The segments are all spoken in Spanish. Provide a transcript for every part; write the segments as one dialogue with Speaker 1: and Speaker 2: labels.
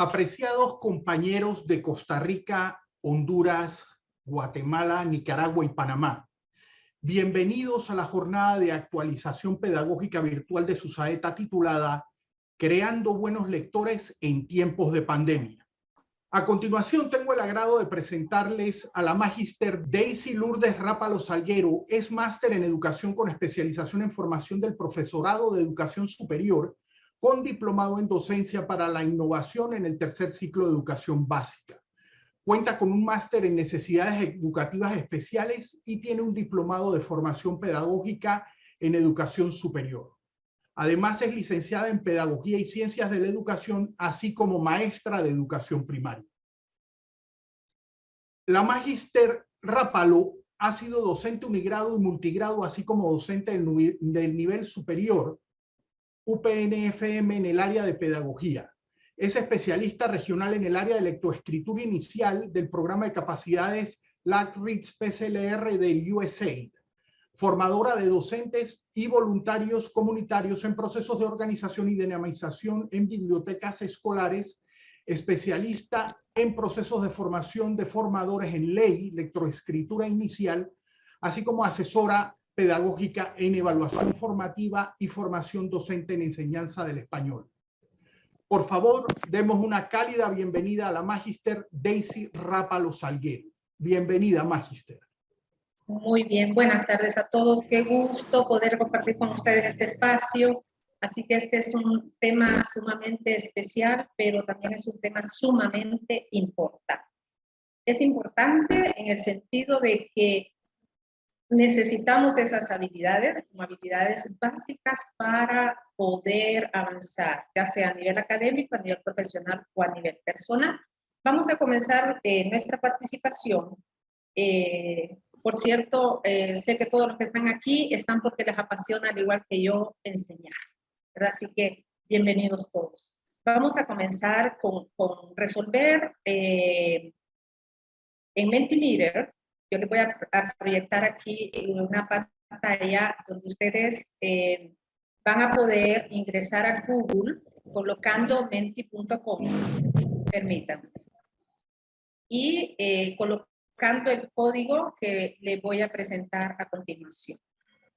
Speaker 1: Apreciados compañeros de Costa Rica, Honduras, Guatemala, Nicaragua y Panamá, bienvenidos a la jornada de actualización pedagógica virtual de su saeta titulada Creando buenos lectores en tiempos de pandemia. A continuación tengo el agrado de presentarles a la magíster Daisy Lourdes Rápalo Salguero. Es máster en educación con especialización en formación del profesorado de educación superior, con diplomado en docencia para la innovación en el tercer ciclo de educación básica. Cuenta con un máster en necesidades educativas especiales y tiene un diplomado de formación pedagógica en educación superior. Además es licenciada en Pedagogía y Ciencias de la Educación, así como maestra de educación primaria. La magíster Rápalo ha sido docente unigrado y multigrado, así como docente del nivel superior UPNFM en el área de pedagogía. Es especialista regional en el área de lectoescritura inicial del programa de capacidades Lagrange PCLR del USAID. Formadora de docentes y voluntarios comunitarios en procesos de organización y dinamización en bibliotecas escolares, especialista en procesos de formación de formadores en ley, lectoescritura inicial, así como asesora pedagógica en evaluación formativa y formación docente en enseñanza del español. Por favor, demos una cálida bienvenida a la magíster Daisy Rápalo Salguero. Bienvenida, magíster.
Speaker 2: Muy bien, buenas tardes a todos. Qué gusto poder compartir con ustedes este espacio. Así que este es un tema sumamente especial, pero también es un tema sumamente importante. Es importante en el sentido de que necesitamos esas habilidades como habilidades básicas para poder avanzar, ya sea a nivel académico, a nivel profesional o a nivel personal. Vamos a comenzar nuestra participación. Por cierto, sé que todos los que están aquí están porque les apasiona, al igual que yo, enseñar, ¿verdad? Así que bienvenidos todos. Vamos a comenzar con resolver en Mentimeter. Yo les voy a proyectar aquí una pantalla donde ustedes van a poder ingresar a Google colocando menti.com. Permítanme. Y colocando el código que les voy a presentar a continuación.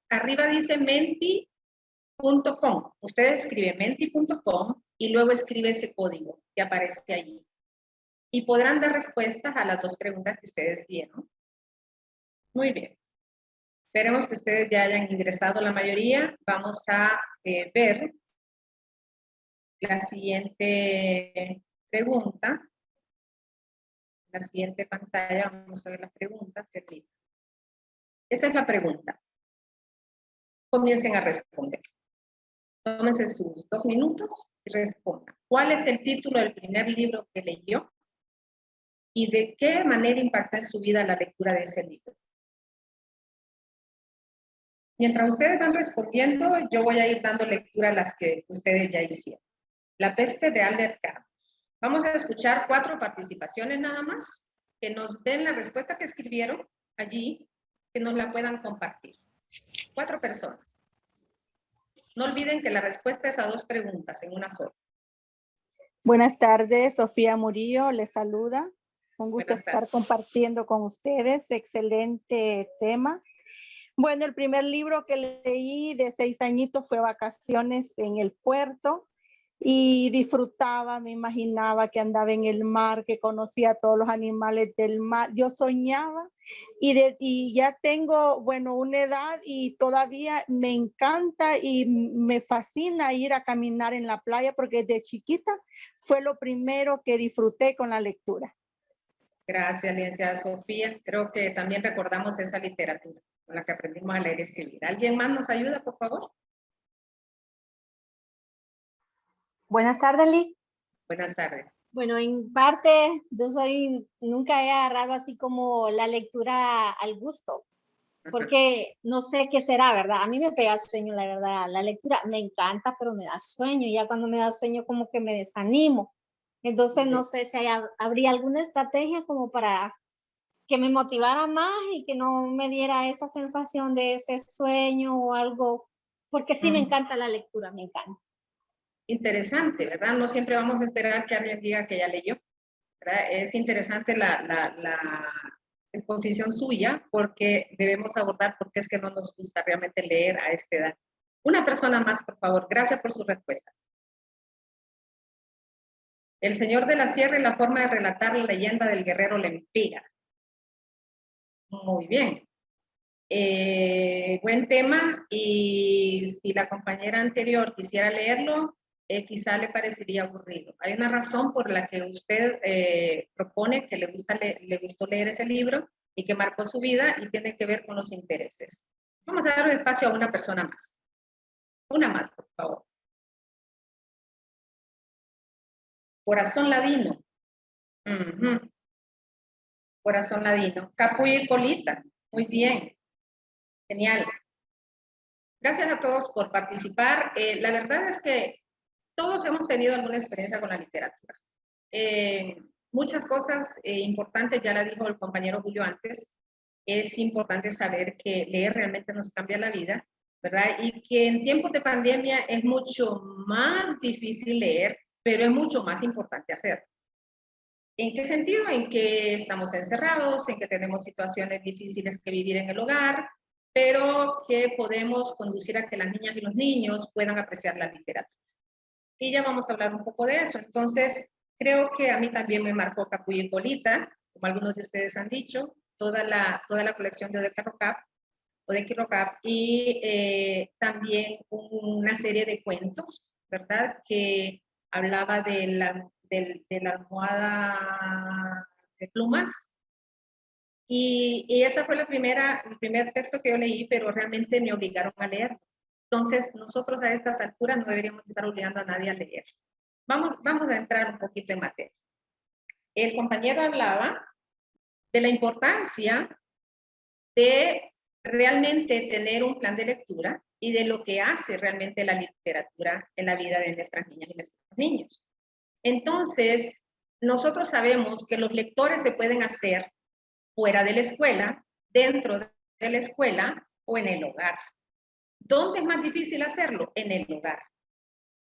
Speaker 2: Arriba dice menti.com. Usted escribe menti.com y luego escribe ese código que aparece allí. Y podrán dar respuestas a las dos preguntas que ustedes vieron. Muy bien. Esperemos que ustedes ya hayan ingresado la mayoría. Vamos a ver la siguiente pregunta. La siguiente pantalla, vamos a ver las preguntas. Permítanme. Esa es la pregunta. Comiencen a responder. Tómense sus 2 minutos y respondan. ¿Cuál es el título del primer libro que leyó? ¿Y de qué manera impactó en su vida la lectura de ese libro? Mientras ustedes van respondiendo, yo voy a ir dando lectura a las que ustedes ya hicieron. La peste de Albert Camus. Vamos a escuchar 4 participaciones nada más, que nos den la respuesta que escribieron allí, que nos la puedan compartir. 4 personas. No olviden que la respuesta es a 2 preguntas en una sola.
Speaker 3: Buenas tardes, Sofía Murillo les saluda. Un gusto estar compartiendo con ustedes. Excelente tema. Bueno, el primer libro que leí de 6 añitos fue Vacaciones en el Puerto y disfrutaba, me imaginaba que andaba en el mar, que conocía a todos los animales del mar. Yo soñaba y ya tengo, bueno, una edad y todavía me encanta y me fascina ir a caminar en la playa porque desde chiquita fue lo primero que disfruté con la lectura.
Speaker 2: Gracias, licenciada Sofía. Creo que también recordamos esa literatura con la que aprendimos a leer y escribir. ¿Alguien más nos ayuda, por favor?
Speaker 4: Buenas tardes, Liz.
Speaker 2: Buenas tardes.
Speaker 4: Bueno, en parte, nunca he agarrado así como la lectura al gusto, porque no sé qué será, ¿verdad? A mí me pega sueño, la verdad. La lectura me encanta, pero me da sueño. Ya cuando me da sueño como que me desanimo. Entonces no sé si habría alguna estrategia como para que me motivara más y que no me diera esa sensación de ese sueño o algo, porque sí me encanta la lectura, me encanta.
Speaker 2: interesante, ¿verdad? No siempre vamos a esperar que alguien diga que ya leyó, ¿verdad? Es interesante la exposición suya porque debemos abordar por qué es que no nos gusta realmente leer a esta edad. Una persona más, por favor. Gracias por su respuesta. El Señor de la Sierra y la forma de relatar la leyenda del guerrero Lempira. Muy bien. Buen tema, y si la compañera anterior quisiera leerlo, quizá le parecería aburrido. Hay una razón por la que usted propone que le gustó leer ese libro y que marcó su vida y tiene que ver con los intereses. Vamos a dar espacio a una persona más. Una más, por favor. Corazón Ladino. Corazón Ladino. Capullo y Colita. Muy bien. Genial. Gracias a todos por participar. La verdad es que todos hemos tenido alguna experiencia con la literatura. Muchas cosas importantes, ya la dijo el compañero Julio antes, es importante saber que leer realmente nos cambia la vida, ¿verdad? Y que en tiempos de pandemia es mucho más difícil leer, pero es mucho más importante hacerlo. ¿En qué sentido? En que estamos encerrados, en que tenemos situaciones difíciles que vivir en el hogar, pero que podemos conducir a que las niñas y los niños puedan apreciar la literatura. Y ya vamos a hablar un poco de eso. Entonces, creo que a mí también me marcó Capullo y Colita, como algunos de ustedes han dicho, toda la colección de Odeki Rocap, y también una serie de cuentos, ¿verdad? Que hablaba de la almohada de plumas. Y esa fue el primer texto que yo leí, pero realmente me obligaron a leer. Entonces, nosotros a estas alturas no deberíamos estar obligando a nadie a leer. Vamos a entrar un poquito en materia. El compañero hablaba de la importancia de realmente tener un plan de lectura y de lo que hace realmente la literatura en la vida de nuestras niñas y nuestros niños. Entonces, nosotros sabemos que los lectores se pueden hacer fuera de la escuela, dentro de la escuela o en el hogar. ¿Dónde es más difícil hacerlo? En el hogar.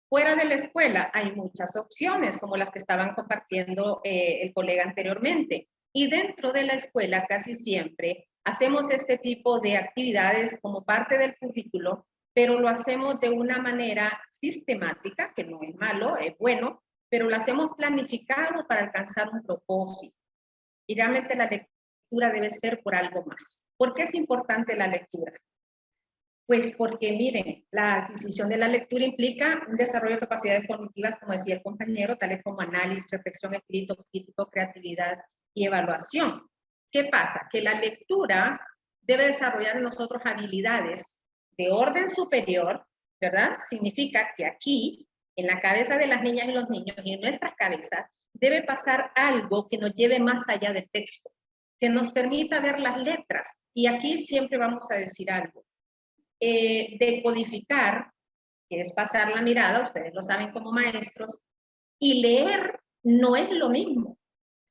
Speaker 2: Fuera de la escuela hay muchas opciones, como las que estaban compartiendo el colega anteriormente. Y dentro de la escuela casi siempre hacemos este tipo de actividades como parte del currículo, pero lo hacemos de una manera sistemática, que no es malo, es bueno, pero lo hacemos planificado para alcanzar un propósito. Y realmente la lectura debe ser por algo más. ¿Por qué es importante la lectura? Pues porque, miren, la adquisición de la lectura implica un desarrollo de capacidades cognitivas, como decía el compañero, tales como análisis, reflexión, espíritu crítico, creatividad y evaluación. ¿Qué pasa? Que la lectura debe desarrollar en nosotros habilidades de orden superior, ¿verdad? Significa que aquí, en la cabeza de las niñas y los niños y en nuestras cabezas, debe pasar algo que nos lleve más allá del texto, que nos permita ver las letras. Y aquí siempre vamos a decir algo. Decodificar, que es pasar la mirada, ustedes lo saben como maestros, y leer no es lo mismo,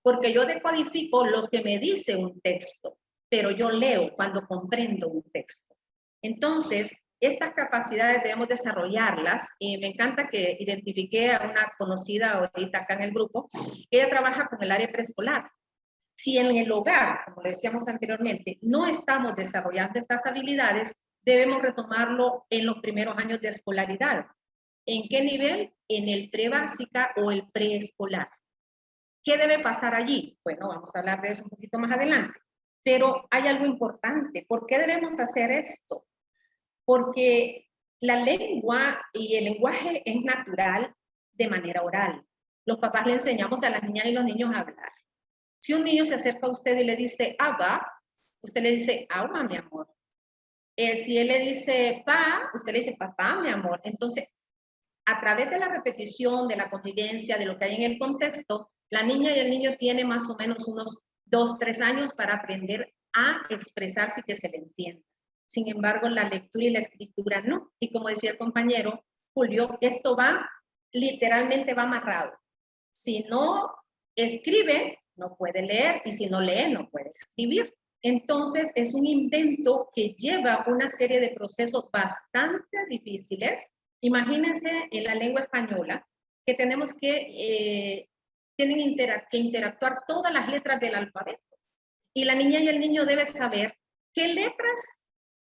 Speaker 2: porque yo decodifico lo que me dice un texto, pero yo leo cuando comprendo un texto. Entonces, estas capacidades debemos desarrollarlas, y me encanta que identifiqué a una conocida ahorita acá en el grupo, que ella trabaja con el área preescolar. Si en el hogar, como decíamos anteriormente, no estamos desarrollando estas habilidades, debemos retomarlo en los primeros años de escolaridad. ¿En qué nivel? En el prebásica o el preescolar. ¿Qué debe pasar allí? Bueno, vamos a hablar de eso un poquito más adelante. Pero hay algo importante. ¿Por qué debemos hacer esto? Porque la lengua y el lenguaje es natural de manera oral. Los papás le enseñamos a las niñas y los niños a hablar. Si un niño se acerca a usted y le dice, "Abba", usted le dice, "Agua, mi amor". Si él le dice pa, usted le dice papá, mi amor. Entonces, a través de la repetición, de la convivencia, de lo que hay en el contexto, la niña y el niño tienen más o menos unos 2, 3 años para aprender a expresarse y que se le entienda. Sin embargo, la lectura y la escritura no. Y como decía el compañero Julio, esto literalmente va amarrado. Si no escribe, no puede leer, y si no lee, no puede escribir. Entonces, es un invento que lleva una serie de procesos bastante difíciles, Imagínense en la lengua española que tenemos que, que interactuar todas las letras del alfabeto. Y la niña y el niño deben saber qué letras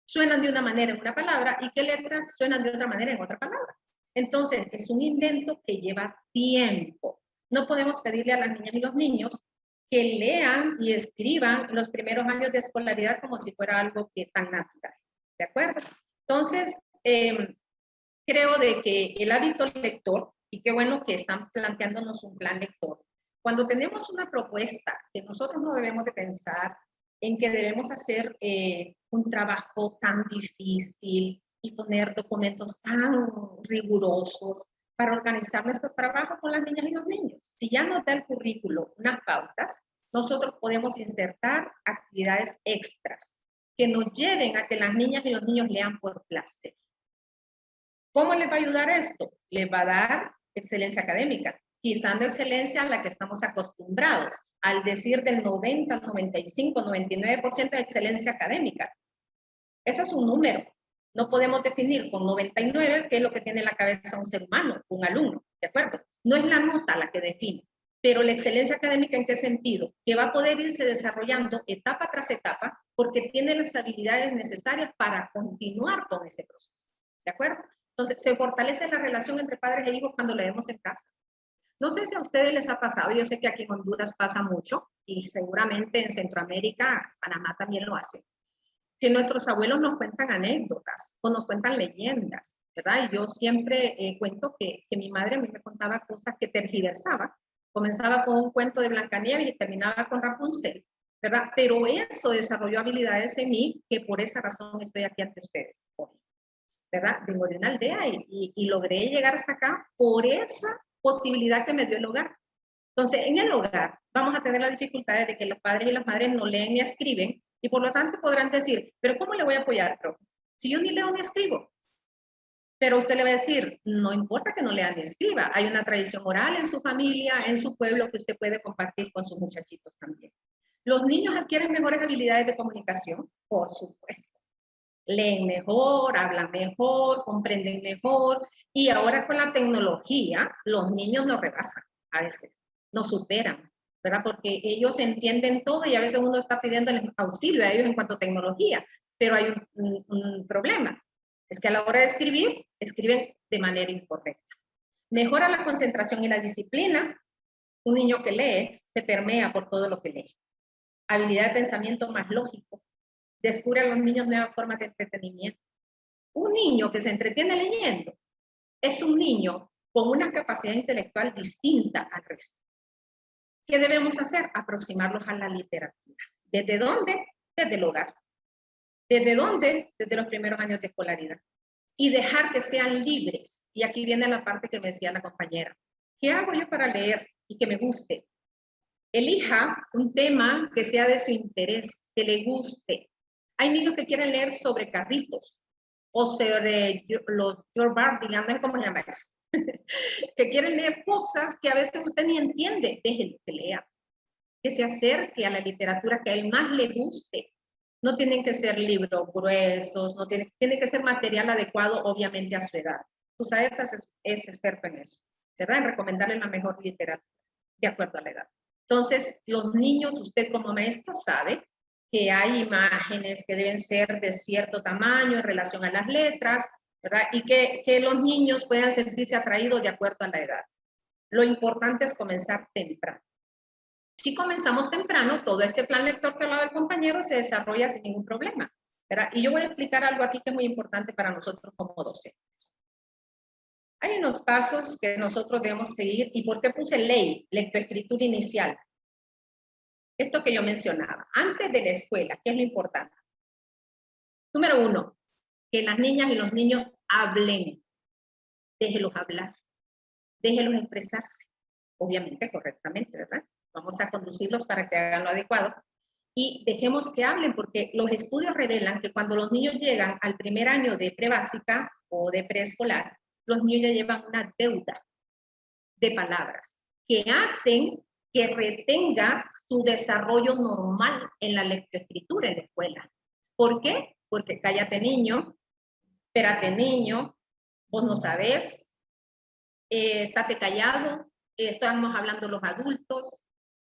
Speaker 2: suenan de una manera en una palabra y qué letras suenan de otra manera en otra palabra. Entonces, es un invento que lleva tiempo. No podemos pedirle a las niñas y los niños que lean y escriban los primeros años de escolaridad como si fuera algo que tan natural. ¿De acuerdo? Entonces, creo de que el hábito lector, y qué bueno que están planteándonos un plan lector, cuando tenemos una propuesta que nosotros no debemos de pensar en que debemos hacer un trabajo tan difícil y poner documentos tan rigurosos para organizar nuestro trabajo con las niñas y los niños. Si ya nos da el currículo unas pautas, nosotros podemos insertar actividades extras que nos lleven a que las niñas y los niños lean por placer. ¿Cómo les va a ayudar esto? Les va a dar excelencia académica, quizá no excelencia a la que estamos acostumbrados, al decir del 90, 95, 99% de excelencia académica. Eso es un número. No podemos definir con 99 qué es lo que tiene en la cabeza un ser humano, un alumno, ¿de acuerdo? No es la nota la que define, pero la excelencia académica, ¿en qué sentido? Que va a poder irse desarrollando etapa tras etapa porque tiene las habilidades necesarias para continuar con ese proceso, ¿de acuerdo? Entonces, se fortalece la relación entre padres e hijos cuando leemos en casa. No sé si a ustedes les ha pasado, yo sé que aquí en Honduras pasa mucho, y seguramente en Centroamérica, Panamá también lo hace, que nuestros abuelos nos cuentan anécdotas o nos cuentan leyendas, ¿verdad? Y yo siempre cuento que mi madre a mí me contaba cosas que tergiversaba. Comenzaba con un cuento de Blancanieves y terminaba con Rapunzel, ¿verdad? Pero eso desarrolló habilidades en mí que por esa razón estoy aquí ante ustedes hoy, ¿verdad? Vengo de una aldea y logré llegar hasta acá por esa posibilidad que me dio el hogar. Entonces, en el hogar vamos a tener la dificultad de que los padres y las madres no leen ni escriben y por lo tanto podrán decir, pero ¿cómo le voy a apoyar, profe? Si yo ni leo ni escribo. Pero usted le va a decir, no importa que no lea ni escriba, hay una tradición oral en su familia, en su pueblo que usted puede compartir con sus muchachitos también. ¿Los niños adquieren mejores habilidades de comunicación? Por supuesto. Leen mejor, hablan mejor, comprenden mejor y ahora con la tecnología los niños nos rebasan a veces, nos superan, ¿verdad? Porque ellos entienden todo y a veces uno está pidiéndoles auxilio a ellos en cuanto a tecnología, pero hay un problema, es que a la hora de escribir, escriben de manera incorrecta. Mejora la concentración y la disciplina. Un niño que lee se permea por todo lo que lee. Habilidad de pensamiento más lógico. Descubre a los niños nuevas formas de entretenimiento. Un niño que se entretiene leyendo es un niño con una capacidad intelectual distinta al resto. ¿Qué debemos hacer? Aproximarlos a la literatura. ¿Desde dónde? Desde el hogar. ¿Desde dónde? Desde los primeros años de escolaridad. Y dejar que sean libres. Y aquí viene la parte que me decía la compañera. ¿Qué hago yo para leer y que me guste? Elija un tema que sea de su interés, que le guste. Hay niños que quieren leer sobre carritos o sobre los George Barbie, no sé cómo se llama eso. Que quieren leer cosas que a veces usted ni entiende. Déjenlo que lea. Que se acerque a la literatura que a él más le guste. No tienen que ser libros gruesos, no tiene que ser material adecuado, obviamente, a su edad. Tusaetas es experto en eso, ¿verdad? En recomendarle la mejor literatura, de acuerdo a la edad. Entonces, los niños, usted como maestro sabe que hay imágenes que deben ser de cierto tamaño en relación a las letras, ¿verdad? Y que los niños puedan sentirse atraídos de acuerdo a la edad. Lo importante es comenzar temprano. Si comenzamos temprano, todo este plan lector que hablaba el compañero se desarrolla sin ningún problema, ¿verdad? Y yo voy a explicar algo aquí que es muy importante para nosotros como docentes. Hay unos pasos que nosotros debemos seguir. ¿Y por qué puse ley, lectoescritura inicial? Esto que yo mencionaba, antes de la escuela, ¿qué es lo importante? Número 1, que las niñas y los niños hablen. Déjelos hablar, déjelos expresarse, obviamente correctamente, ¿verdad? Vamos a conducirlos para que hagan lo adecuado. Y dejemos que hablen, porque los estudios revelan que cuando los niños llegan al primer año de prebásica o de preescolar, los niños ya llevan una deuda de palabras que hacen que retenga su desarrollo normal en la lectoescritura en la escuela. ¿Por qué? Porque cállate niño, espérate niño, vos no sabés, estate callado, estamos hablando los adultos.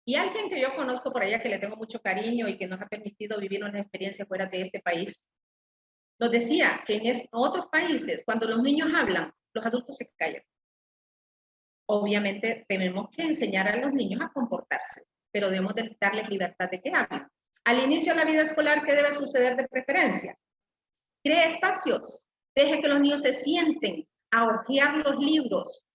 Speaker 2: Y alguien que yo conozco por allá, que le tengo mucho cariño y que nos ha permitido vivir una experiencia fuera de este país, nos decía que en otros países, cuando los niños hablan, los adultos se callan. Obviamente tenemos que enseñar a los niños a comportarse, pero debemos de darles libertad de que hablen. Al inicio de la vida escolar, ¿qué debe suceder de preferencia? Cree espacios, deje que los niños se sienten a hojear los libros.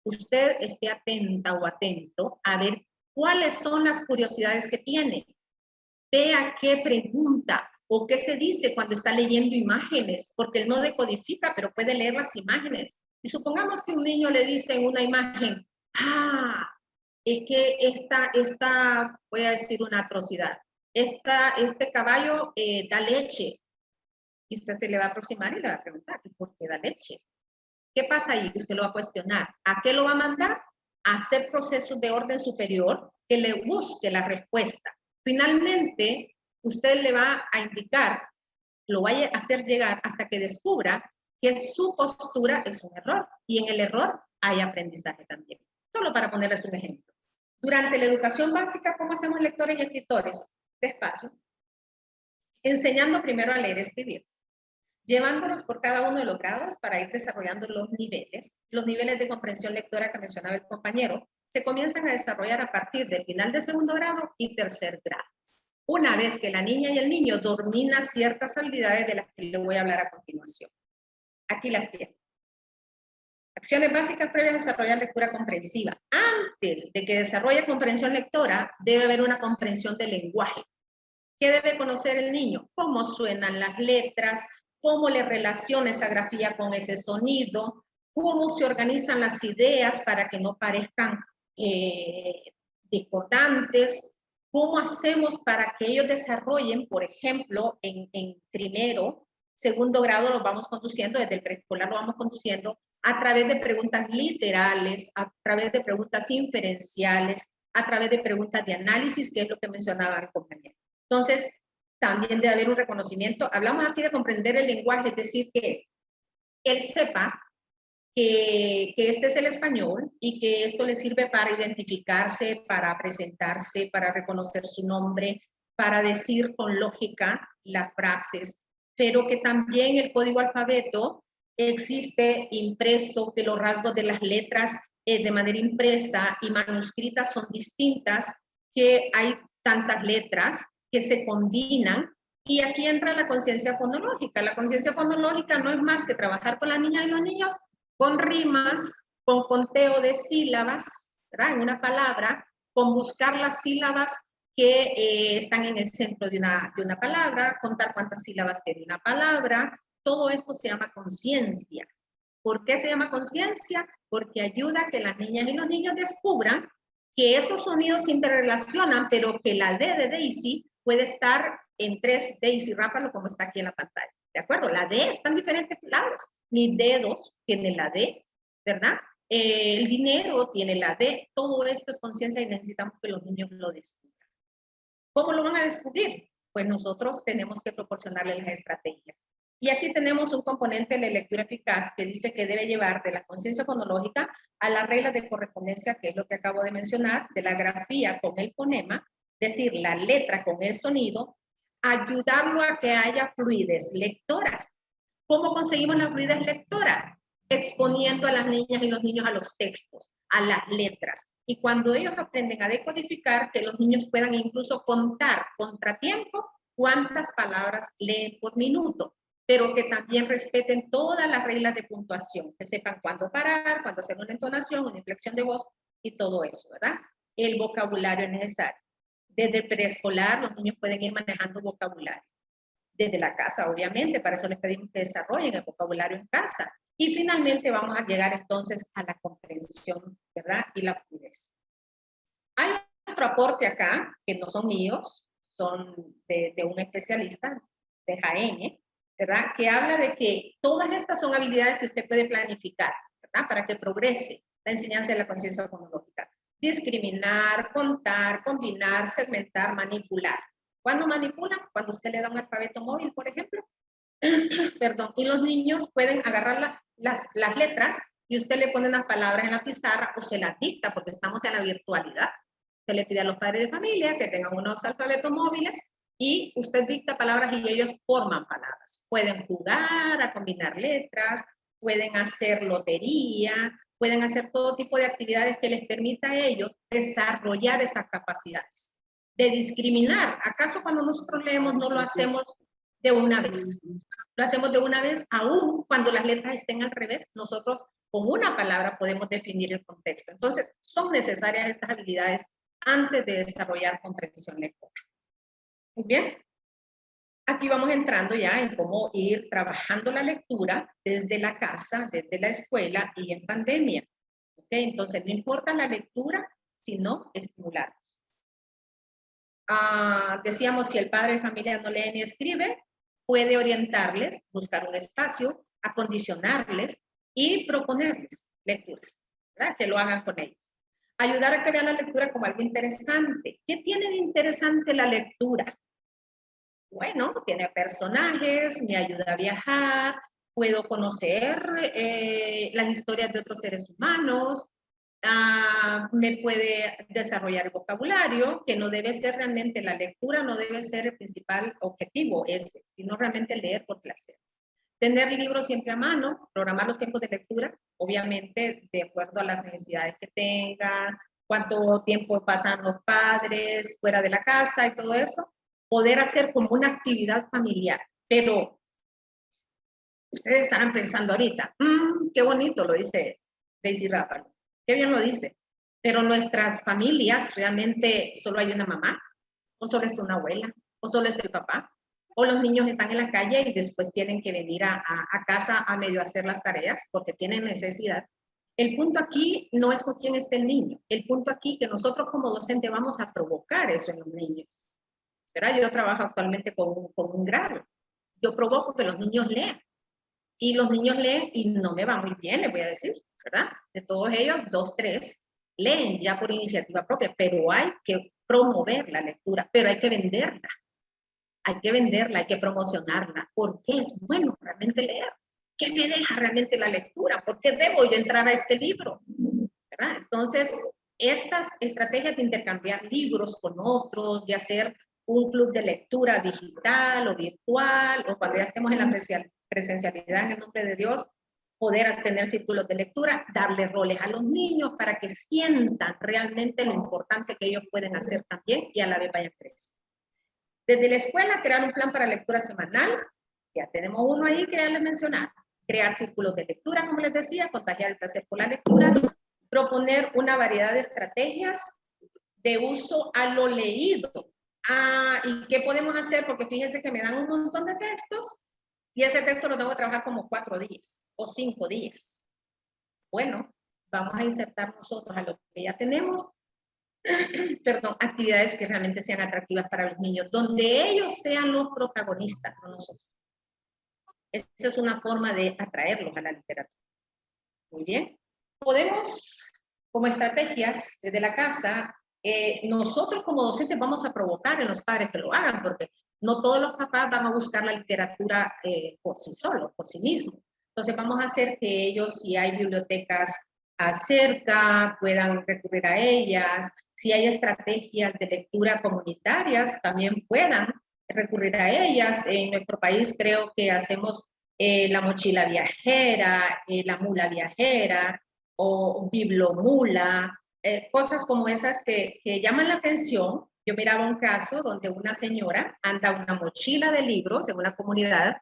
Speaker 2: Usted esté atenta o atento a ver cuáles son las curiosidades que tiene. Vea qué pregunta o qué se dice cuando está leyendo imágenes, porque él no decodifica, pero puede leer las imágenes. Y supongamos que un niño le dice en una imagen, es que esta, voy a decir una atrocidad, este caballo da leche. Y usted se le va a aproximar y le va a preguntar, ¿por qué da leche? ¿Qué pasa ahí? Usted lo va a cuestionar. ¿A qué lo va a mandar? A hacer procesos de orden superior que le busque la respuesta. Finalmente, usted le va a indicar, lo va a hacer llegar hasta que descubra que su postura es un error. Y en el error hay aprendizaje también. Solo para ponerles un ejemplo. Durante la educación básica, ¿cómo hacemos lectores y escritores? Despacio. Enseñando primero a leer y escribir. Llevándonos por cada uno de los grados para ir desarrollando los niveles de comprensión lectora que mencionaba el compañero, se comienzan a desarrollar a partir del final de segundo grado y tercer grado. Una vez que la niña y el niño dominan ciertas habilidades de las que le voy a hablar a continuación. Aquí las tienen. Acciones básicas previas a desarrollar lectura comprensiva. Antes de que desarrolle comprensión lectora, debe haber una comprensión del lenguaje. ¿Qué debe conocer el niño? Cómo suenan las letras, cómo le relaciona esa grafía con ese sonido, cómo se organizan las ideas para que no parezcan discordantes, cómo hacemos para que ellos desarrollen, por ejemplo, en primero, segundo grado lo vamos conduciendo, desde el preescolar lo vamos conduciendo a través de preguntas literales, a través de preguntas inferenciales, a través de preguntas de análisis, que es lo que mencionaba el compañero. Entonces, también debe haber un reconocimiento. Hablamos aquí de comprender el lenguaje, es decir, que él sepa que este es el español y que esto le sirve para identificarse, para presentarse, para reconocer su nombre, para decir con lógica las frases, pero que también el código alfabeto existe impreso, que los rasgos de las letras de manera impresa y manuscrita son distintas, que hay tantas letras que se combinan, y aquí entra la conciencia fonológica. La conciencia fonológica no es más que trabajar con las niñas y los niños con rimas, con conteo de sílabas, ¿verdad? En una palabra, con buscar las sílabas que están en el centro de una palabra, contar cuántas sílabas tiene una palabra. Todo esto se llama conciencia. ¿Por qué se llama conciencia? Porque ayuda a que las niñas y los niños descubran que esos sonidos se interrelacionan, pero que la D de Daisy puede estar en 3 Daisy, rápalo como está aquí en la pantalla. ¿De acuerdo? La D está en diferentes lados. Mis dedos tienen la D, ¿verdad? El dinero tiene la D. Todo esto es conciencia y necesitamos que los niños lo descubran. ¿Cómo lo van a descubrir? Pues nosotros tenemos que proporcionarles las estrategias. Y aquí tenemos un componente de la lectura eficaz que dice que debe llevar de la conciencia fonológica a las reglas de correspondencia, que es lo que acabo de mencionar, de la grafía con el fonema, es decir, la letra con el sonido, ayudarlo a que haya fluidez lectora. ¿Cómo conseguimos la fluidez lectora? Exponiendo a las niñas y los niños a los textos, a las letras. Y cuando ellos aprenden a decodificar, que los niños puedan incluso contar contratiempo cuántas palabras leen por minuto, pero que también respeten todas las reglas de puntuación, que sepan cuándo parar, cuándo hacer una entonación, una inflexión de voz y todo eso, ¿verdad? El vocabulario es necesario. Desde el preescolar los niños pueden ir manejando vocabulario. Desde la casa, obviamente, para eso les pedimos que desarrollen el vocabulario en casa. Y finalmente vamos a llegar entonces a la comprensión, ¿verdad? Y la fluidez. Hay otro aporte acá, que no son míos, son de un especialista, de Jaén, ¿verdad? Que habla de que todas estas son habilidades que usted puede planificar, ¿verdad? Para que progrese la enseñanza de la conciencia fonológica. Discriminar, contar, combinar, segmentar, manipular. ¿Cuándo manipulan? Cuando usted le da un alfabeto móvil, por ejemplo. Perdón. Y los niños pueden agarrar las letras y usted le pone unas palabras en la pizarra o se las dicta porque estamos en la virtualidad. Se le pide a los padres de familia que tengan unos alfabetos móviles y usted dicta palabras y ellos forman palabras. Pueden jugar a combinar letras, pueden hacer lotería, pueden hacer todo tipo de actividades que les permita a ellos desarrollar esas capacidades. De discriminar, ¿acaso cuando nosotros leemos no lo hacemos de una vez? Lo hacemos de una vez, aún cuando las letras estén al revés, nosotros con una palabra podemos definir el contexto. Entonces, son necesarias estas habilidades antes de desarrollar comprensión lectora. Muy bien. Aquí vamos entrando ya en cómo ir trabajando la lectura desde la casa, desde la escuela y en pandemia. ¿Okay? Entonces, no importa la lectura, sino estimular. Decíamos, si el padre de familia no lee ni escribe, puede orientarles, buscar un espacio, acondicionarles y proponerles lecturas, ¿verdad? Que lo hagan con ellos. Ayudar a que vean la lectura como algo interesante. ¿Qué tiene de interesante la lectura? Bueno, tiene personajes, me ayuda a viajar, puedo conocer las historias de otros seres humanos, me puede desarrollar el vocabulario, que no debe ser realmente la lectura, no debe ser el principal objetivo ese, sino realmente leer por placer. Tener libros siempre a mano, programar los tiempos de lectura, obviamente de acuerdo a las necesidades que tengan, cuánto tiempo pasan los padres fuera de la casa y todo eso, poder hacer como una actividad familiar. Pero ustedes estarán pensando ahorita, qué bonito lo dice Daisy Rápalo, qué bien lo dice, pero nuestras familias realmente solo hay una mamá, o solo está una abuela, o solo está el papá, o los niños están en la calle y después tienen que venir a casa a medio hacer las tareas porque tienen necesidad. El punto aquí no es con quién esté el niño, el punto aquí que nosotros como docente vamos a provocar eso en los niños. ¿Verdad? Yo trabajo actualmente con un grado, yo provoco que los niños lean, y los niños leen y no me va muy bien, les voy a decir, ¿verdad? De todos ellos, 2, 3 leen ya por iniciativa propia, pero hay que promover la lectura, pero hay que venderla, hay que promocionarla, porque es bueno realmente leer. ¿Qué me deja realmente la lectura? ¿Por qué debo yo entrar a este libro? ¿Verdad? Entonces, estas estrategias de intercambiar libros con otros, de hacer un club de lectura digital o virtual, o cuando ya estemos en la presencialidad en el nombre de Dios, poder tener círculos de lectura, darle roles a los niños para que sientan realmente lo importante que ellos pueden hacer también y a la vez vayan creciendo. Desde la escuela, crear un plan para lectura semanal, ya tenemos uno ahí que ya les mencionaba. Crear círculos de lectura, como les decía, contagiar el placer por la lectura, proponer una variedad de estrategias de uso a lo leído. ¿Y qué podemos hacer? Porque fíjense que me dan un montón de textos y ese texto lo tengo que trabajar como 4 días o 5 días. Bueno, vamos a insertar nosotros a lo que ya tenemos, perdón, actividades que realmente sean atractivas para los niños, donde ellos sean los protagonistas, no nosotros. Esa es una forma de atraerlos a la literatura. Muy bien. Podemos, como estrategias desde la casa, nosotros como docentes vamos a provocar en los padres que lo hagan, porque no todos los papás van a buscar la literatura por sí solos, por sí mismos. Entonces vamos a hacer que ellos, si hay bibliotecas cerca, puedan recurrir a ellas. Si hay estrategias de lectura comunitarias, también puedan recurrir a ellas. En nuestro país creo que hacemos la mochila viajera, la mula viajera o bibliomula, cosas como esas que llaman la atención. Yo miraba un caso donde una señora anda una mochila de libros en una comunidad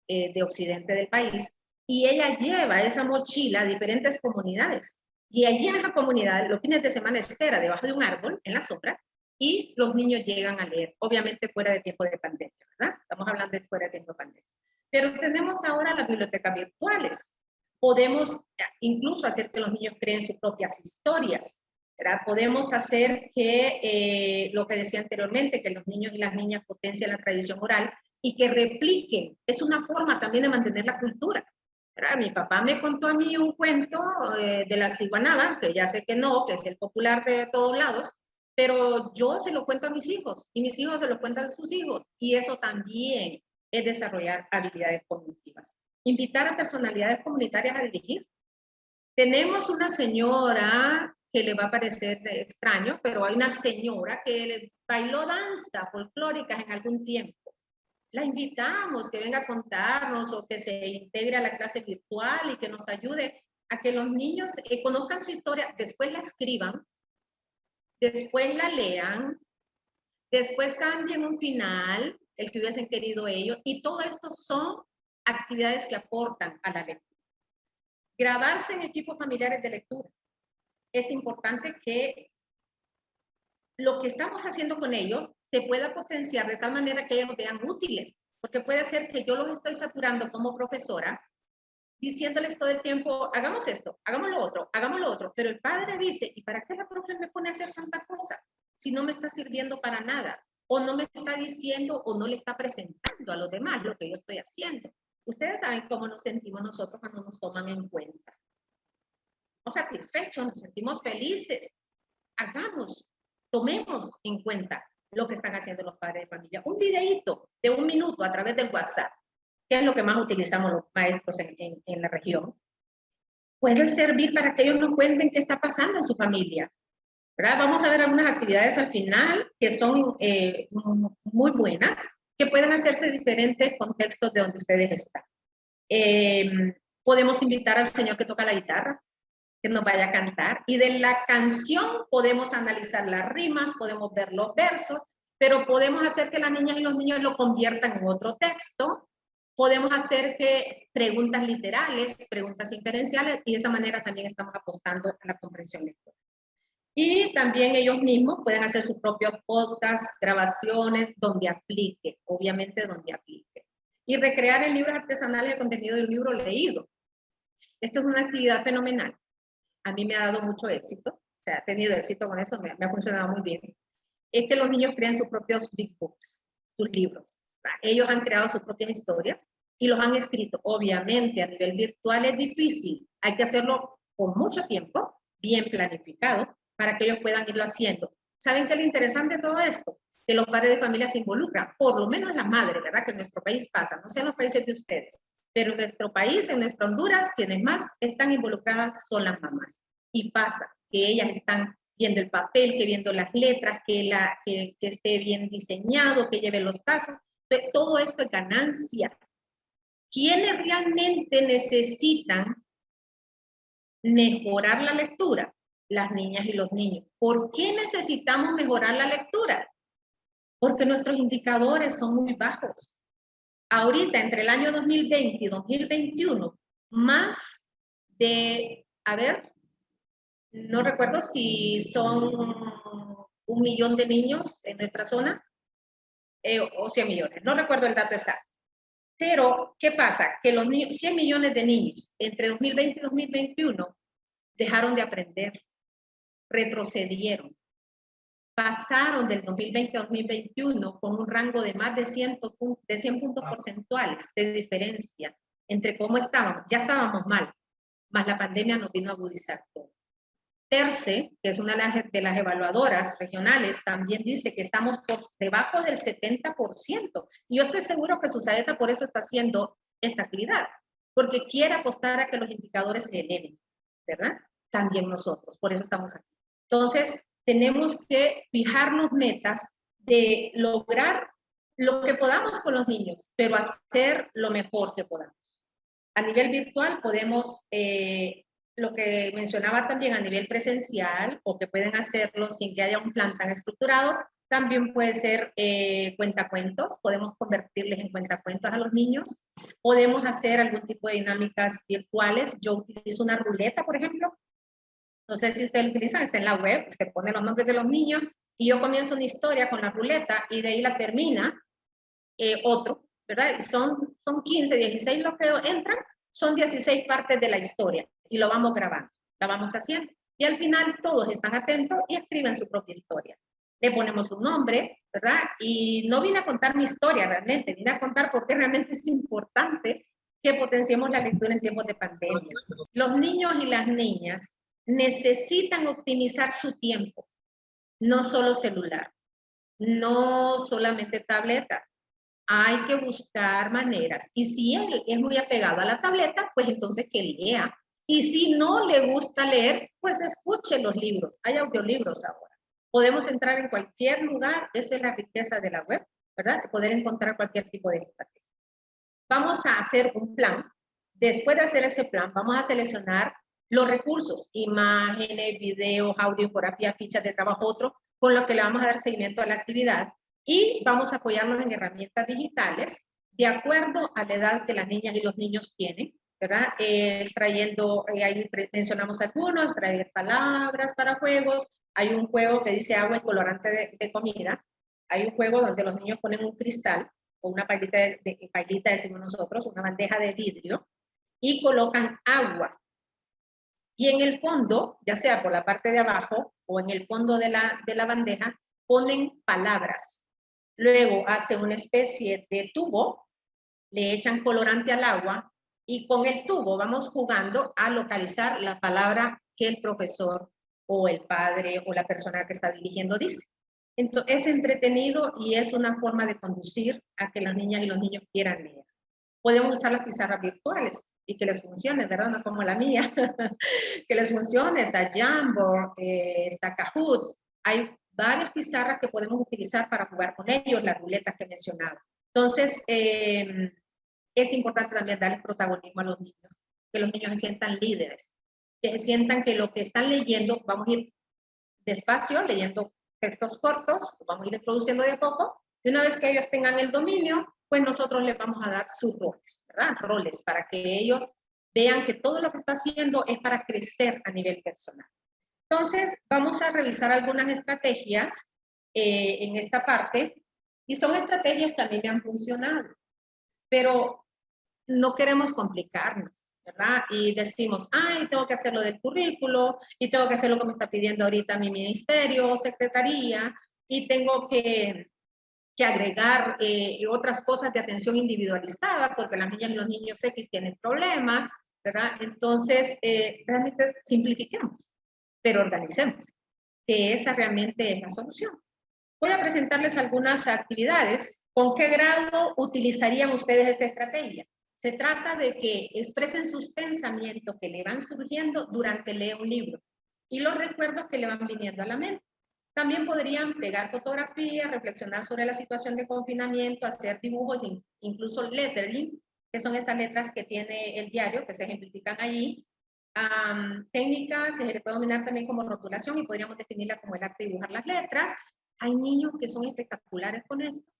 Speaker 2: de occidente del país y ella lleva esa mochila a diferentes comunidades. Y allí en la comunidad, los fines de semana espera debajo de un árbol, en la sombra, y los niños llegan a leer, obviamente fuera de tiempo de pandemia, ¿verdad? Estamos hablando de fuera de tiempo de pandemia. Pero tenemos ahora las bibliotecas virtuales. Podemos incluso hacer que los niños creen sus propias historias, ¿verdad? Podemos hacer que, lo que decía anteriormente, que los niños y las niñas potencien la tradición oral y que repliquen. Es una forma también de mantener la cultura. ¿Verdad? Mi papá me contó a mí un cuento de la ciguanaba, que ya sé que no, que es el popular de todos lados, pero yo se lo cuento a mis hijos y mis hijos se lo cuentan a sus hijos y eso también es desarrollar habilidades cognitivas. invitar a personalidades comunitarias a dirigir. Tenemos una señora que le va a parecer extraño, pero hay una señora que bailó danza folclóricas en algún tiempo. La invitamos que venga a contarnos o que se integre a la clase virtual y que nos ayude a que los niños conozcan su historia, después la escriban, después la lean, después cambien un final, el que hubiesen querido ellos, y todo esto son actividades que aportan a la lectura. Grabarse en equipos familiares de lectura. Es importante que lo que estamos haciendo con ellos se pueda potenciar de tal manera que ellos vean útiles, porque puede ser que yo los estoy saturando como profesora, diciéndoles todo el tiempo, hagamos esto, hagamos lo otro, pero el padre dice, ¿y para qué la profe me pone a hacer tanta cosa? Si no me está sirviendo para nada, o no me está diciendo, o no le está presentando a los demás lo que yo estoy haciendo. Ustedes saben cómo nos sentimos nosotros cuando nos toman en cuenta. Nos satisfechos, nos sentimos felices. Hagamos, tomemos en cuenta lo que están haciendo los padres de familia. Un videíto de 1 minuto a través del WhatsApp, que es lo que más utilizamos los maestros en la región, puede servir para que ellos nos cuenten qué está pasando en su familia, ¿verdad? Vamos a ver algunas actividades al final que son muy buenas, que pueden hacerse en diferentes contextos de donde ustedes están. Podemos invitar al señor que toca la guitarra, que nos vaya a cantar, y de la canción podemos analizar las rimas, podemos ver los versos, pero podemos hacer que las niñas y los niños lo conviertan en otro texto, podemos hacer que preguntas literales, preguntas inferenciales, y de esa manera también estamos apostando a la comprensión lectora. Y también ellos mismos pueden hacer sus propios podcasts, grabaciones, donde aplique, obviamente donde aplique. Y recrear en libros artesanales el contenido del libro leído. Esta es una actividad fenomenal. A mí me ha dado mucho éxito, o sea, he tenido éxito con eso, me ha funcionado muy bien. Es que los niños crean sus propios big books, sus libros. Ellos han creado sus propias historias y los han escrito. Obviamente, a nivel virtual es difícil. Hay que hacerlo por mucho tiempo, bien planificado, para que ellos puedan irlo haciendo. ¿Saben qué es lo interesante de todo esto? Que los padres de familia se involucran, por lo menos las madres, ¿verdad? Que en nuestro país pasa, no sé en los países de ustedes, pero en nuestro país, en nuestra Honduras, quienes más están involucradas son las mamás. Y pasa que ellas están viendo el papel, que viendo las letras, que esté bien diseñado, que lleve los casos. Todo esto es ganancia. ¿Quiénes realmente necesitan mejorar la lectura? Las niñas y los niños. ¿Por qué necesitamos mejorar la lectura? Porque nuestros indicadores son muy bajos. Ahorita, entre el año 2020 y 2021, más de, a ver, no recuerdo si son 1 millón de niños en nuestra zona, o 100 millones, no recuerdo el dato exacto. Pero, ¿qué pasa? Que los niños, 100 millones de niños entre 2020 y 2021 dejaron de aprender, retrocedieron. Pasaron del 2020 a 2021 con un rango de más de 100 puntos porcentuales de diferencia entre cómo estábamos. Ya estábamos mal, más la pandemia nos vino a agudizar todo. Terce, que es una de las evaluadoras regionales, también dice que estamos por debajo del 70%. Y yo estoy seguro que Susaeta por eso está haciendo esta actividad, porque quiere apostar a que los indicadores se eleven, ¿verdad? También nosotros, por eso estamos aquí. Entonces, tenemos que fijarnos metas de lograr lo que podamos con los niños, pero hacer lo mejor que podamos. A nivel virtual podemos, lo que mencionaba también a nivel presencial, o que pueden hacerlo sin que haya un plan tan estructurado, también puede ser cuentacuentos, podemos convertirles en cuentacuentos a los niños, podemos hacer algún tipo de dinámicas virtuales. Yo utilizo una ruleta, por ejemplo. No sé si ustedes lo utilizan, está en la web, usted pone los nombres de los niños y yo comienzo una historia con la ruleta y de ahí la termina otro, ¿verdad? Y son 15, 16 los que entran, son 16 partes de la historia y lo vamos grabando, la vamos haciendo. Y al final todos están atentos y escriben su propia historia. Le ponemos un nombre, ¿verdad? Y no vine a contar mi historia realmente, vine a contar por qué realmente es importante que potenciemos la lectura en tiempos de pandemia. Los niños y las niñas necesitan optimizar su tiempo, no solo celular, no solamente tableta, hay que buscar maneras. Y si él es muy apegado a la tableta, pues entonces que lea. Y si no le gusta leer, pues escuche los libros. Hay audiolibros ahora. Podemos entrar en cualquier lugar. Esa es la riqueza de la web, ¿verdad? Poder encontrar cualquier tipo de estrategia. Vamos a hacer un plan. Después de hacer ese plan, vamos a seleccionar los recursos, imágenes, videos, audio, infografía, fichas de trabajo, otro, con lo que le vamos a dar seguimiento a la actividad. Y vamos a apoyarnos en herramientas digitales de acuerdo a la edad que las niñas y los niños tienen, ¿verdad? Extrayendo, ahí mencionamos algunos, extraer palabras para juegos. Hay un juego que dice agua y colorante de comida. Hay un juego donde los niños ponen un cristal o una pailita decimos nosotros, una bandeja de vidrio, y colocan agua. Y en el fondo, ya sea por la parte de abajo o en el fondo de la bandeja, ponen palabras. Luego hace una especie de tubo, le echan colorante al agua y con el tubo vamos jugando a localizar la palabra que el profesor o el padre o la persona que está dirigiendo dice. Entonces, es entretenido y es una forma de conducir a que las niñas y los niños quieran leer. Podemos usar las pizarras virtuales y que les funcione, ¿verdad? No como la mía. Que les funcione. Está Jamboard, está Kahoot. Hay varias pizarras que podemos utilizar para jugar con ellos, las ruletas que mencionaba. Entonces, es importante también darles protagonismo a los niños, que los niños se sientan líderes, que sientan que lo que están leyendo, vamos a ir despacio, leyendo textos cortos, vamos a ir introduciendo de a poco, y una vez que ellos tengan el dominio, pues nosotros les vamos a dar sus roles, ¿verdad? Roles, para que ellos vean que todo lo que está haciendo es para crecer a nivel personal. Entonces, vamos a revisar algunas estrategias en esta parte, y son estrategias que a mí me han funcionado, pero no queremos complicarnos, ¿verdad? Y decimos, ay, tengo que hacer lo del currículo, y tengo que hacer lo que me está pidiendo ahorita mi ministerio o secretaría, y tengo que agregar otras cosas de atención individualizada, porque las niñas y los niños X tienen problemas, ¿verdad? Entonces, realmente simplifiquemos, pero organicemos, que esa realmente es la solución. Voy a presentarles algunas actividades. ¿Con qué grado utilizarían ustedes esta estrategia? Se trata de que expresen sus pensamientos que le van surgiendo durante leer un libro y los recuerdos que le van viniendo a la mente. También podrían pegar fotografías, reflexionar sobre la situación de confinamiento, hacer dibujos, incluso lettering, que son estas letras que tiene el diario, que se ejemplifican allí. Técnica que se le puede dominar también como rotulación y podríamos definirla como el arte de dibujar las letras. Hay niños que son espectaculares con esto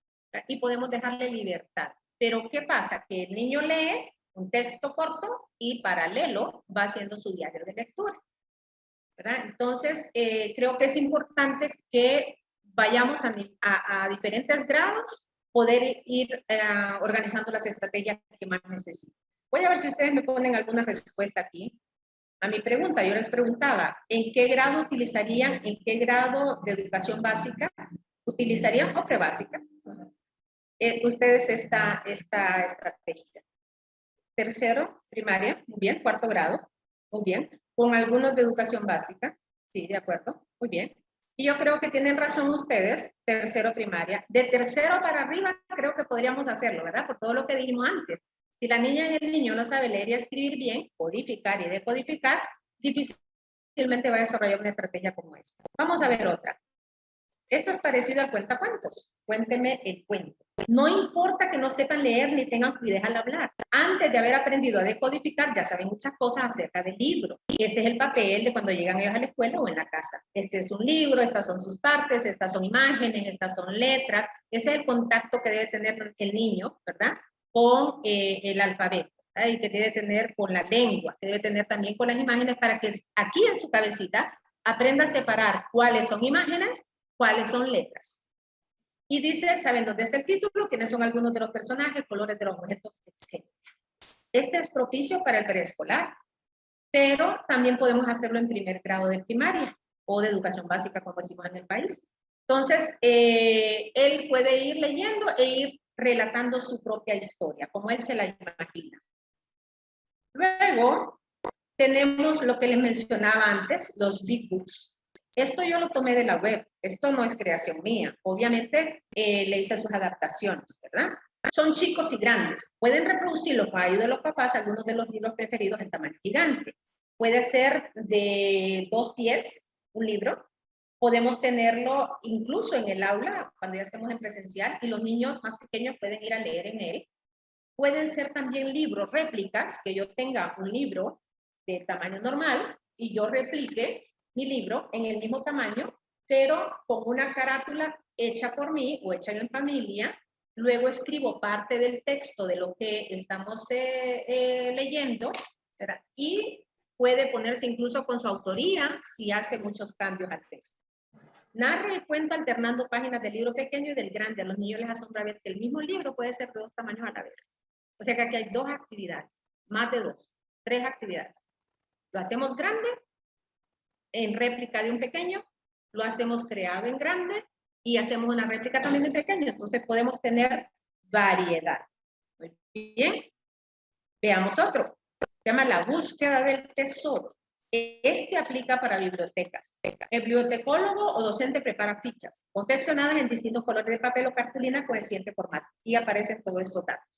Speaker 2: y podemos dejarle libertad. Pero ¿qué pasa? Que el niño lee un texto corto y paralelo va haciendo su diario de lectura, ¿verdad? Entonces, creo que es importante que vayamos a diferentes grados, poder ir organizando las estrategias que más necesiten. Voy a ver si ustedes me ponen alguna respuesta aquí. A mi pregunta, yo les preguntaba, ¿en qué grado utilizarían, en qué grado de educación básica utilizarían o prebásica ustedes esta estrategia? Tercero, primaria, muy bien. Cuarto grado, muy bien. Con algunos de educación básica, sí, de acuerdo, muy bien. Y yo creo que tienen razón ustedes, tercero, primaria. De tercero para arriba creo que podríamos hacerlo, ¿verdad? Por todo lo que dijimos antes. Si la niña y el niño no sabe leer y escribir bien, codificar y decodificar, difícilmente va a desarrollar una estrategia como esta. Vamos a ver otra. Esto es parecido al cuentacuentos. Cuénteme el cuento. No importa que no sepan leer ni tengan fluidez al hablar. Antes de haber aprendido a decodificar, ya saben muchas cosas acerca del libro. Y ese es el papel de cuando llegan ellos a la escuela o en la casa. Este es un libro, estas son sus partes, estas son imágenes, estas son letras. Ese es el contacto que debe tener el niño, ¿verdad? Con el alfabeto, ¿verdad? Y que debe tener con la lengua, que debe tener también con las imágenes para que aquí en su cabecita aprenda a separar cuáles son imágenes, cuáles son letras. Y dice, saben dónde está el título, quiénes son algunos de los personajes, colores de los objetos, etc. Este es propicio para el preescolar, pero también podemos hacerlo en primer grado de primaria o de educación básica, como decimos en el país. Entonces, él puede ir leyendo e ir relatando su propia historia, como él se la imagina. Luego, tenemos lo que les mencionaba antes, los big books. Esto yo lo tomé de la web, esto no es creación mía. Obviamente le hice sus adaptaciones, ¿verdad? Son chicos y grandes. Pueden reproducirlo con ayuda de los papás, algunos de los libros preferidos en tamaño gigante. Puede ser de 2 pies, un libro. Podemos tenerlo incluso en el aula, cuando ya estemos en presencial, y los niños más pequeños pueden ir a leer en él. Pueden ser también libros réplicas, que yo tenga un libro de tamaño normal y yo replique mi libro en el mismo tamaño, pero con una carátula hecha por mí o hecha en familia. Luego escribo parte del texto de lo que estamos leyendo, ¿verdad? Y puede ponerse incluso con su autoría si hace muchos cambios al texto. Narra el cuento alternando páginas del libro pequeño y del grande. A los niños les asombra ver que el mismo libro puede ser de 2 tamaños a la vez. O sea que aquí hay 2 actividades, más de 2, 3 actividades. Lo hacemos grande, en réplica de un pequeño, lo hacemos creado en grande y hacemos una réplica también de pequeño. Entonces podemos tener variedad. Muy bien. Veamos otro. Se llama la búsqueda del tesoro. Este aplica para bibliotecas. El bibliotecólogo o docente prepara fichas confeccionadas en distintos colores de papel o cartulina con el siguiente formato y aparecen todos esos datos.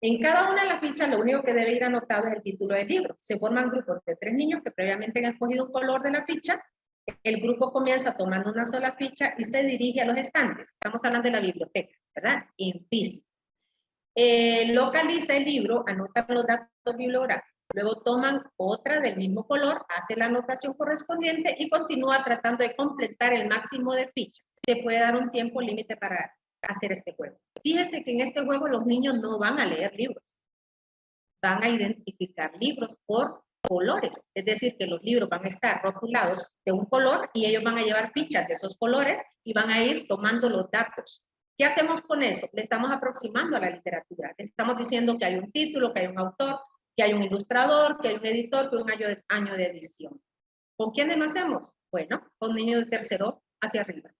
Speaker 2: En cada una de las fichas lo único que debe ir anotado es el título del libro. Se forman grupos de 3 niños que previamente han escogido un color de la ficha. El grupo comienza tomando una sola ficha y se dirige a los estantes. Estamos hablando de la biblioteca, ¿verdad? En físico. Localiza el libro, anota los datos bibliográficos. Luego toman otra del mismo color, hace la anotación correspondiente y continúa tratando de completar el máximo de fichas. Se puede dar un tiempo límite para hacer este juego. Fíjese que en este juego los niños no van a leer libros. Van a identificar libros por colores. Es decir, que los libros van a estar rotulados de un color y ellos van a llevar fichas de esos colores y van a ir tomando los datos. ¿Qué hacemos con eso? Le estamos aproximando a la literatura. Le estamos diciendo que hay un título, que hay un autor, que hay un ilustrador, que hay un editor, que hay un año de edición. ¿Con quiénes lo hacemos? Bueno, con niños de tercero hacia arriba.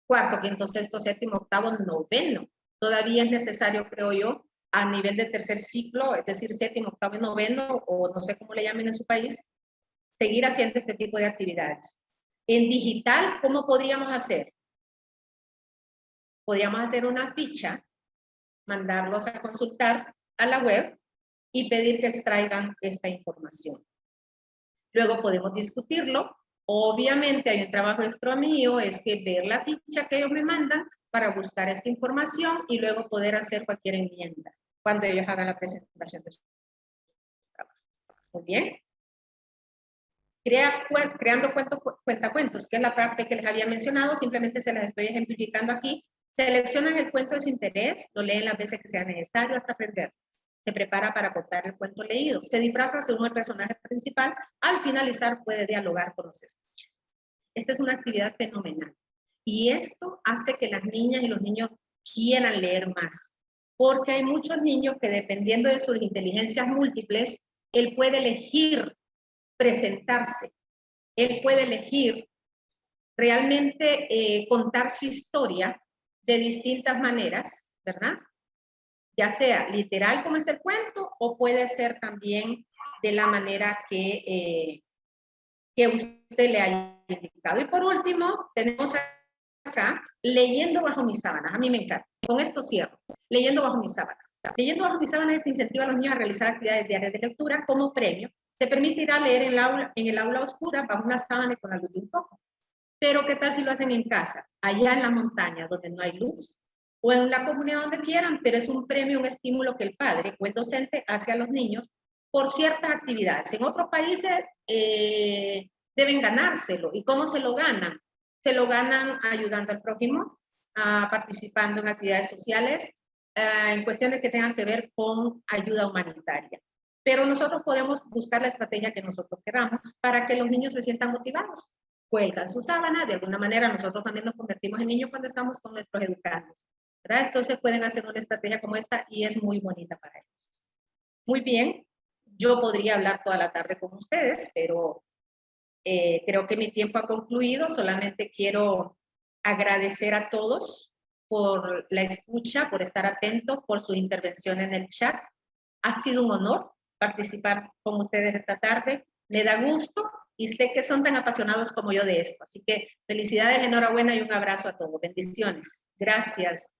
Speaker 2: Cuarto, quinto, sexto, séptimo, octavo, noveno. Todavía es necesario, creo yo, a nivel de tercer ciclo, es decir, séptimo, octavo y noveno, o no sé cómo le llamen en su país, seguir haciendo este tipo de actividades. En digital, ¿cómo podríamos hacer? Podríamos hacer una ficha, mandarlos a consultar a la web y pedir que extraigan esta información. Luego podemos discutirlo. Obviamente hay un trabajo extra mío, es que ver la ficha que ellos me mandan para buscar esta información y luego poder hacer cualquier enmienda cuando ellos hagan la presentación de su trabajo. Muy bien. Creando cuentacuentos, que es la parte que les había mencionado, simplemente se las estoy ejemplificando aquí. Seleccionan el cuento de su interés, lo leen las veces que sea necesario hasta aprender. Se prepara para contar el cuento leído. Se disfraza según el personaje principal. Al finalizar puede dialogar con los escuchas. Esta es una actividad fenomenal. Y esto hace que las niñas y los niños quieran leer más. Porque hay muchos niños que dependiendo de sus inteligencias múltiples, él puede elegir presentarse. Él puede elegir realmente contar su historia de distintas maneras, ¿verdad? Ya sea literal como es el cuento o puede ser también de la manera que usted le haya indicado. Y por último, tenemos acá leyendo bajo mis sábanas. A mí me encanta. Con esto cierro. Leyendo bajo mis sábanas. Leyendo bajo mis sábanas es incentiva a los niños a realizar actividades diarias de lectura como premio. Se permitirá leer en el aula oscura bajo una sábana y con la luz de un foco. Pero ¿qué tal si lo hacen en casa? Allá en la montaña donde no hay luz. O en la comunidad donde quieran, pero es un premio, un estímulo que el padre o el docente hace a los niños por ciertas actividades. En otros países deben ganárselo. ¿Y cómo se lo ganan? Se lo ganan ayudando al prójimo, participando en actividades sociales, en cuestiones que tengan que ver con ayuda humanitaria. Pero nosotros podemos buscar la estrategia que nosotros queramos para que los niños se sientan motivados. Cuelgan su sábana, de alguna manera nosotros también nos convertimos en niños cuando estamos con nuestros educandos, ¿verdad? Entonces pueden hacer una estrategia como esta y es muy bonita para ellos. Muy bien, yo podría hablar toda la tarde con ustedes, pero creo que mi tiempo ha concluido. Solamente quiero agradecer a todos por la escucha, por estar atentos, por su intervención en el chat. Ha sido un honor participar con ustedes esta tarde. Me da gusto y sé que son tan apasionados como yo de esto. Así que felicidades, enhorabuena y un abrazo a todos. Bendiciones. Gracias.